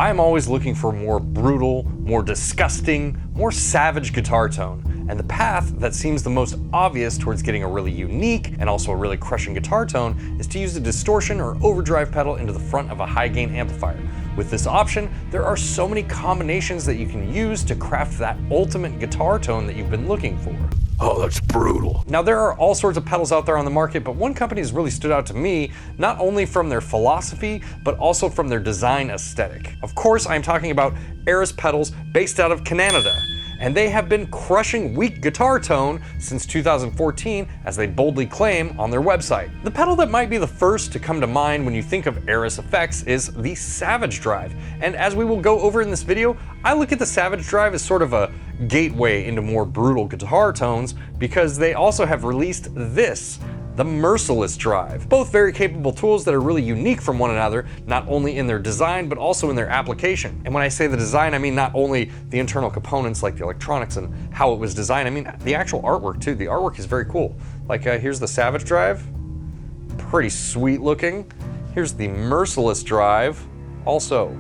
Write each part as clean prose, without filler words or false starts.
I'm always looking for more brutal, more disgusting, more savage guitar tone. And the path that seems the most obvious towards getting a really unique and also a really crushing guitar tone is to use a distortion or overdrive pedal into the front of a high gain amplifier. With this option, there are so many combinations that you can use to craft that ultimate guitar tone that you've been looking for. Oh, that's brutal. Now, there are all sorts of pedals out there on the market, but one company has really stood out to me, not only from their philosophy, but also from their design aesthetic. Of course, I'm talking about Airis Pedals, based out of Canada. And they have been crushing weak guitar tone since 2014, as they boldly claim on their website. The pedal that might be the first to come to mind when you think of Airis effects is the Savage Drive. And as we will go over in this video, I look at the Savage Drive as sort of a gateway into more brutal guitar tones, because they also have released this, the Merciless Drive. Both very capable tools that are really unique from one another, not only in their design, but also in their application. And when I say the design, I mean not only the internal components like the electronics and how it was designed, I mean the actual artwork too. The artwork is very cool. Like here's the Savage Drive, pretty sweet looking. Here's the Merciless Drive, also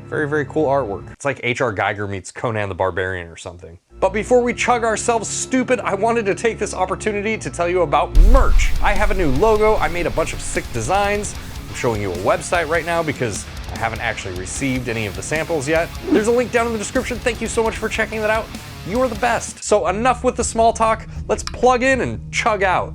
very, very cool artwork. It's like H.R. Giger meets Conan the Barbarian or something. But before we chug ourselves stupid, I wanted to take this opportunity to tell you about merch. I have a new logo. I made a bunch of sick designs. I'm showing you a website right now because I haven't actually received any of the samples yet. There's a link down in the description. Thank you so much for checking that out. You are the best. So enough with the small talk. Let's plug in and chug out.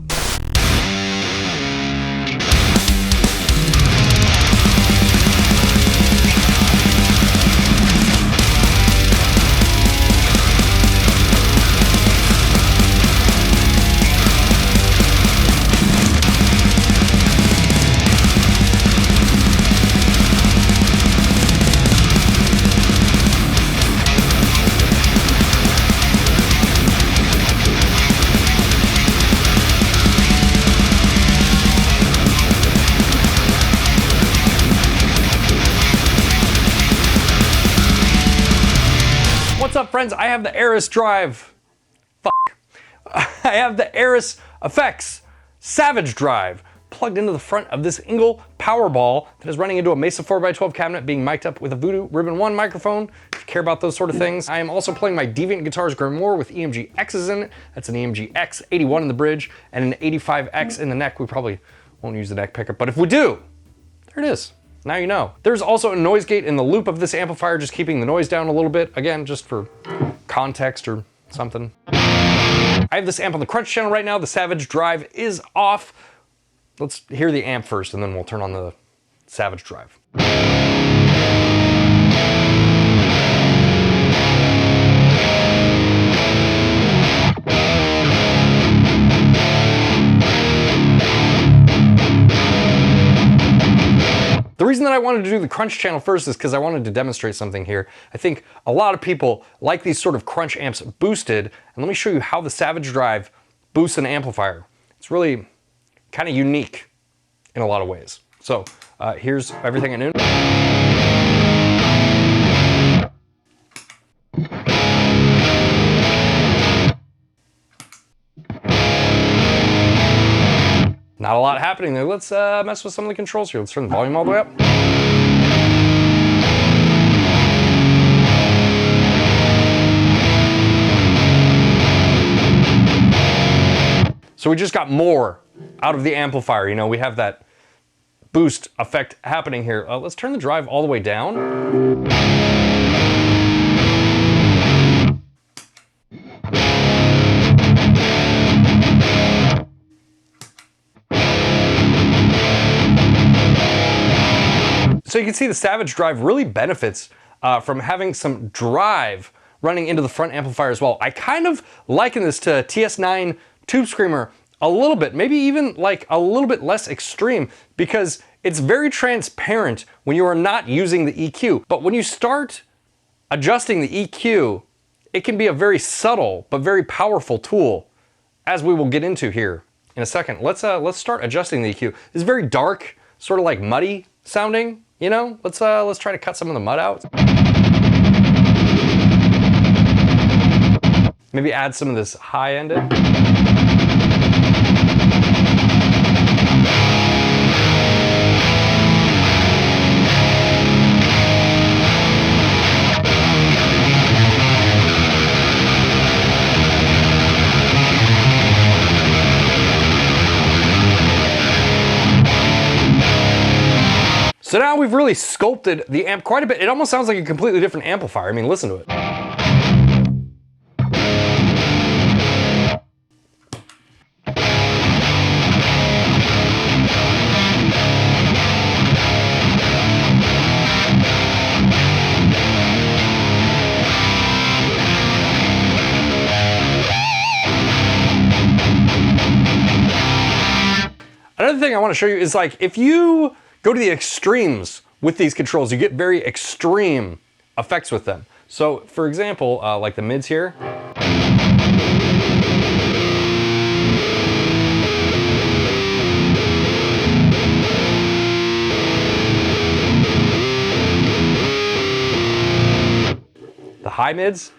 What's up, friends? I have the Airis Drive. I have the Airis Effects Savage Drive plugged into the front of this 𝗦𝗘𝗏 Powerball that is running into a 𝗦𝗇𝗏 4x12 cabinet being mic'd up with a Voodoo Ribbon 1 microphone. If you care about those sort of things. I am also playing my Deviant Guitars Grimoire with EMG-X's in it. That's an EMG-X 81 in the bridge and an 85X in the neck. We probably won't use the neck pickup, but if we do, there it is. Now you know. There's also a noise gate in the loop of this amplifier, just keeping the noise down a little bit. Again, just for context or something. I have this amp on the crunch channel right now. The Savage Drive is off. Let's hear the amp first and then we'll turn on the Savage Drive. The reason that I wanted to do the crunch channel first is because I wanted to demonstrate something here. I think a lot of people like these sort of crunch amps boosted, and let me show you how the Savage Drive boosts an amplifier. It's really kind of unique in a lot of ways. So here's everything I knew. Not a lot happening there. Let's mess with some of the controls here. Let's turn the volume all the way up. So we just got more out of the amplifier. You know, we have that boost effect happening here. Let's turn the drive all the way down. So you can see the Savage Drive really benefits from having some drive running into the front amplifier as well. I kind of liken this to TS9 Tube Screamer a little bit, maybe even like a little bit less extreme, because it's very transparent when you are not using the EQ. But when you start adjusting the EQ, it can be a very subtle but very powerful tool, as we will get into here in a second. Let's start adjusting the EQ. It's very dark, sort of like muddy sounding. You know, let's try to cut some of the mud out. Maybe add some of this high-ended. So now we've really sculpted the amp quite a bit. It almost sounds like a completely different amplifier. I mean, listen to it. Another thing I want to show you is like, if you go to the extremes with these controls, you get very extreme effects with them. So for example, like the mids here. The high mids.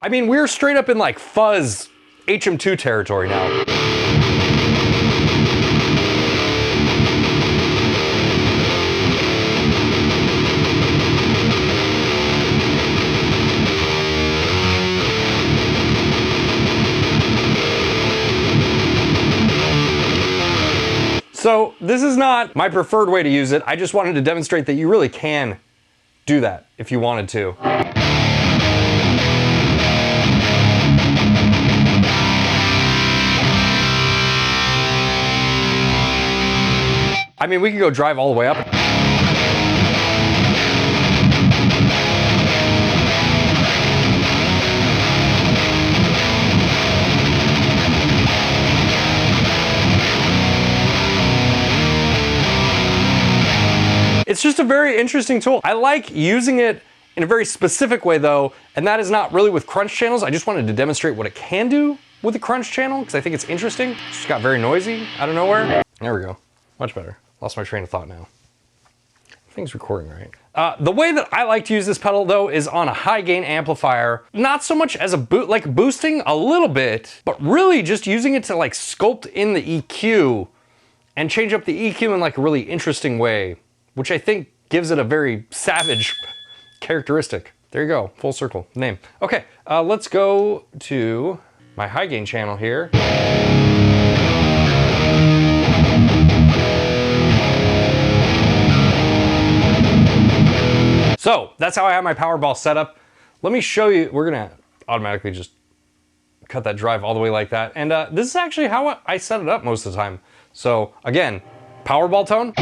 I mean, we're straight up in like fuzz HM2 territory now. So this is not my preferred way to use it. I just wanted to demonstrate that you really can do that if you wanted to. I mean, we could go drive all the way up. It's just a very interesting tool. I like using it in a very specific way though, and that is not really with crunch channels. I just wanted to demonstrate what it can do with a crunch channel because I think it's interesting. It just got very noisy out of nowhere. There we go, much better. Lost my train of thought now. Thing's recording, right? The way that I like to use this pedal though is on a high gain amplifier. Not so much as a like boosting a little bit, but really just using it to like sculpt in the EQ and change up the EQ in like a really interesting way, which I think gives it a very savage characteristic. There you go, full circle, name. Okay, let's go to my high gain channel here. So that's how I have my Powerball set up. Let me show you, we're gonna automatically just cut that drive all the way like that. And this is actually how I set it up most of the time. So again, Powerball tone.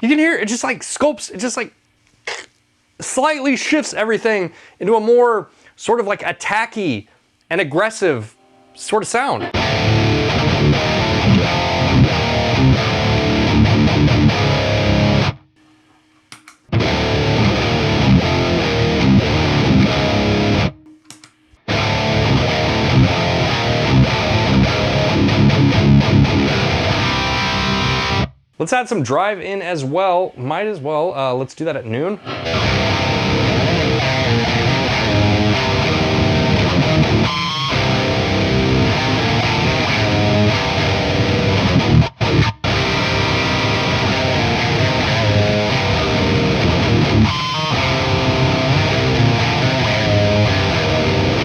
You can hear it just like sculpts, it just like slightly shifts everything into a more sort of like attacky and aggressive sort of sound. Let's add some drive in as well. Might as well, let's do that at noon.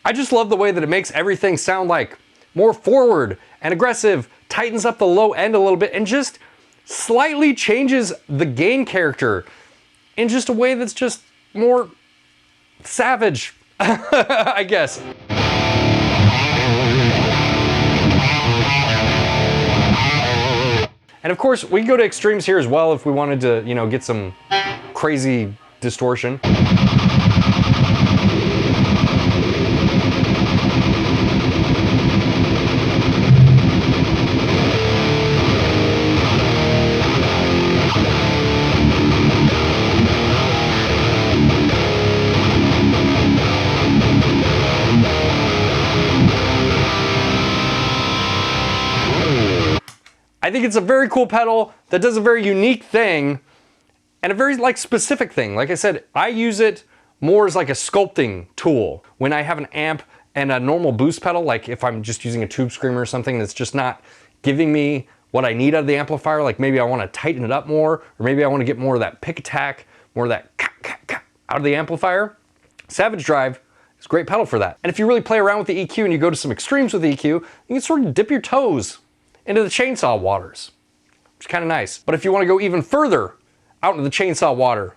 I just love the way that it makes everything sound like more forward and aggressive, tightens up the low end a little bit, and just slightly changes the gain character in just a way that's just more savage, I guess. And of course, we can go to extremes here as well if we wanted to, you know, get some crazy distortion. I think it's a very cool pedal that does a very unique thing and a very like specific thing. Like I said, I use it more as like a sculpting tool when I have an amp and a normal boost pedal, like if I'm just using a tube screamer or something that's just not giving me what I need out of the amplifier, like maybe I want to tighten it up more, or maybe I want to get more of that pick attack, more of that out of the amplifier. Savage Drive is a great pedal for that. And if you really play around with the EQ and you go to some extremes with the EQ, you can sort of dip your toes into the chainsaw waters, which is kind of nice. But if you want to go even further out into the chainsaw water,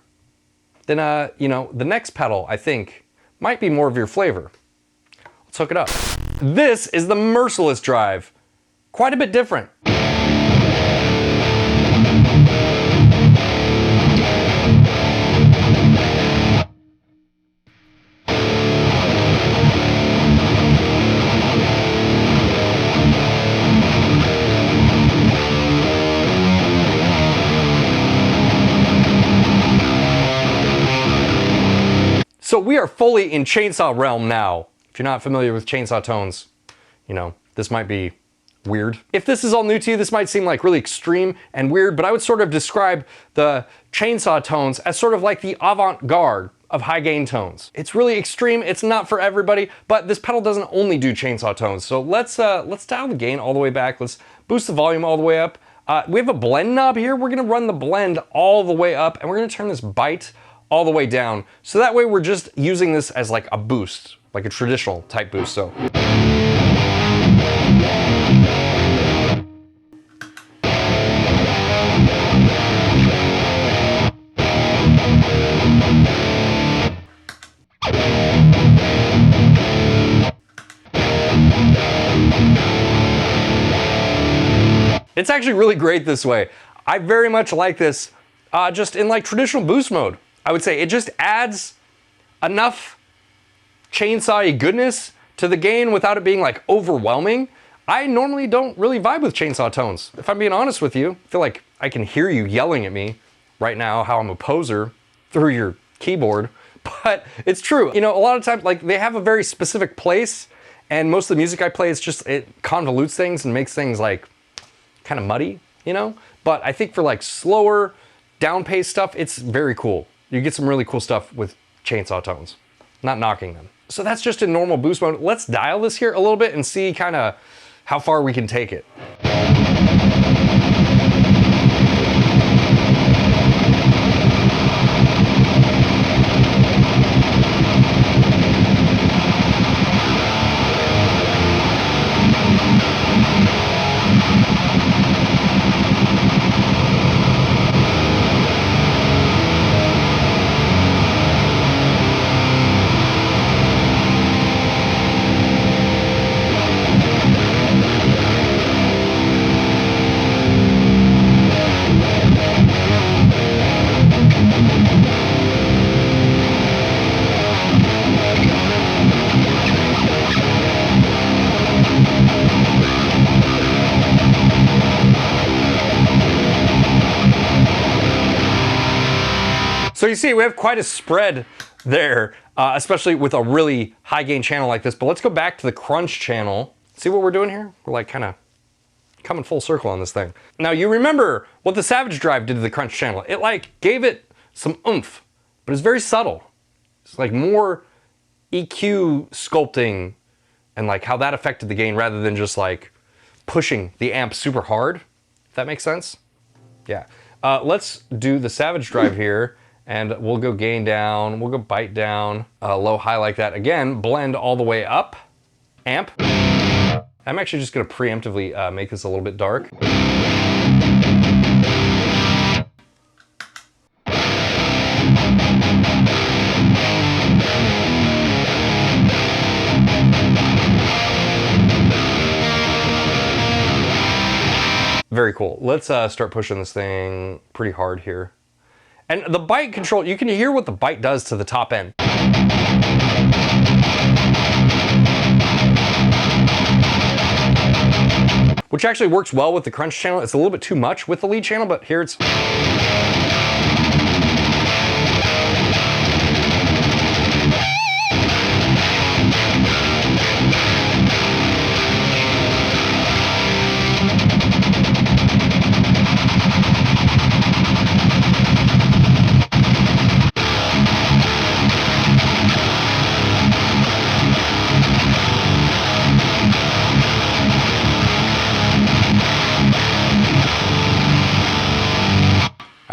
then you know, the next pedal, I think, might be more of your flavor. Let's hook it up. This is the Merciless Drive. Quite a bit different. So we are fully in chainsaw realm now. If you're not familiar with chainsaw tones, you know, this might be weird. If this is all new to you, this might seem like really extreme and weird, but I would sort of describe the chainsaw tones as sort of like the avant-garde of high gain tones. It's really extreme, it's not for everybody, but this pedal doesn't only do chainsaw tones. So let's dial the gain all the way back. Let's boost the volume all the way up. We have a blend knob here. We're gonna run the blend all the way up, and we're gonna turn this bite all the way down. So that way we're just using this as like a boost, like a traditional type boost. So. It's actually really great this way. I very much like this just in like traditional boost mode. I would say it just adds enough chainsaw-y goodness to the gain without it being like overwhelming. I normally don't really vibe with chainsaw tones. If I'm being honest with you, I feel like I can hear you yelling at me right now how I'm a poser through your keyboard, but it's true. You know, a lot of times like they have a very specific place, and most of the music I play, it's just, it convolutes things and makes things like kind of muddy, you know? But I think for like slower, down-paced stuff, it's very cool. You get some really cool stuff with chainsaw tones. Not knocking them. So that's just in normal boost mode. Let's dial this here a little bit and see kind of how far we can take it. So you see, we have quite a spread there, especially with a really high gain channel like this. But let's go back to the crunch channel. See what we're doing here? We're like kind of coming full circle on this thing. Now you remember what the Savage Drive did to the crunch channel. It like gave it some oomph, but it's very subtle. It's like more EQ sculpting and like how that affected the gain rather than just like pushing the amp super hard, if that makes sense. Yeah. Let's do the Savage Drive here. And we'll go gain down, we'll go bite down, low high like that. Again, blend all the way up, amp. I'm actually just gonna preemptively make this a little bit dark. Very cool. Let's start pushing this thing pretty hard here. And the bite control, you can hear what the bite does to the top end. Which actually works well with the crunch channel. It's a little bit too much with the lead channel, but here it's...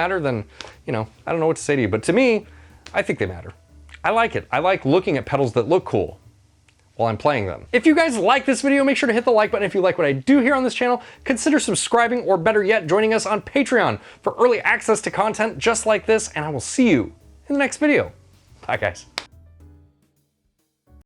matter, then, you know, I don't know what to say to you. But to me, I think they matter. I like it. I like looking at pedals that look cool while I'm playing them. If you guys like this video, make sure to hit the like button. If you like what I do here on this channel, consider subscribing, or better yet, joining us on Patreon for early access to content just like this, and I will see you in the next video. Bye, guys.